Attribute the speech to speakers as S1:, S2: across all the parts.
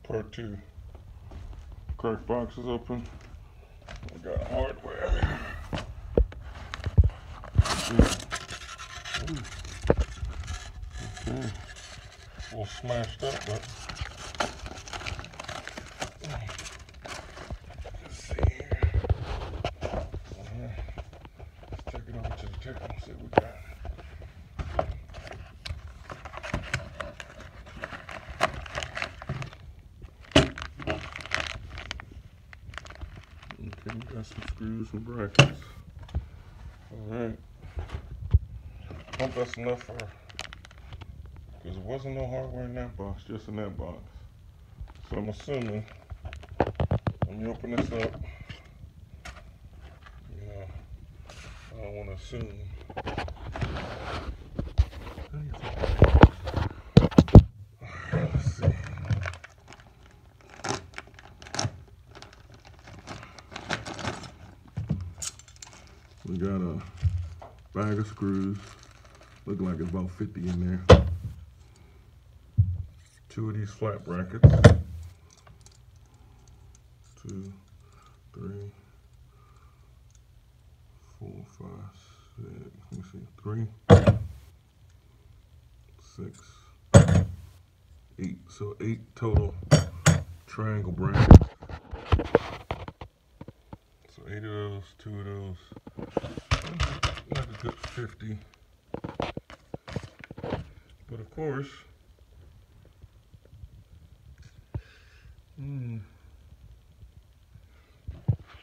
S1: Part 2. Crack box is open. I got hardware. Ooh. Okay. A little smashed up, but let's see here. Let's take it over to the table and see what we got. Okay, we got some screws and brackets. Alright. I hope that's enough for, because there wasn't no hardware in that box, just in that box. So I'm assuming, let me open this up. You know, I don't want to assume. Let's see. We got a bag of screws. Looking like it's about 50 in there. 2 of these flat brackets. 2, 3, 4, 5, 6. Let me see. 3, 6, 8. So 8 total triangle brackets. So 8 of those, 2 of those. Like a good 50. But of course,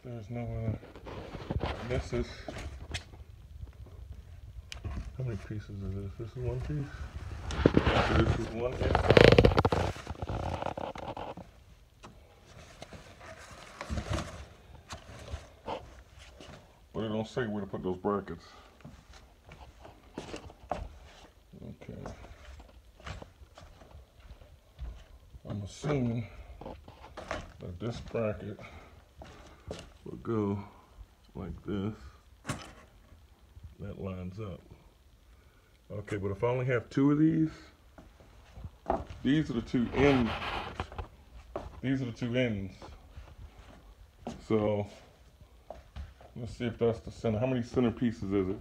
S1: there's no this is, how many pieces is this? This is one piece? This is one piece. But it don't say where to put those brackets. Okay. I'm assuming that this bracket will go like this. That lines up. Okay, but if I only have 2 of these are the 2 ends. These are the 2 ends. So let's see if that's the center. How many center pieces is it?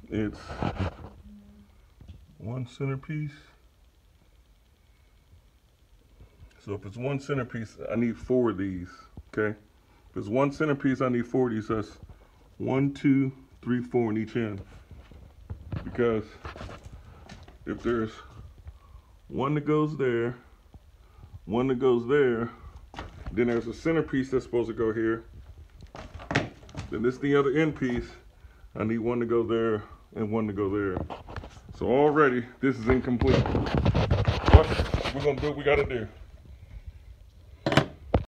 S1: It's 1 centerpiece. So if it's 1 centerpiece, I need 4 of these, okay? If it's 1 centerpiece, I need 4 of these. So that's 1, 2, 3, 4 in each end. Because if there's 1 that goes there, 1 that goes there, then there's a centerpiece that's supposed to go here. Then this is the other end piece. I need 1 to go there and 1 to go there. So already, this is incomplete. But we're gonna do what we gotta do.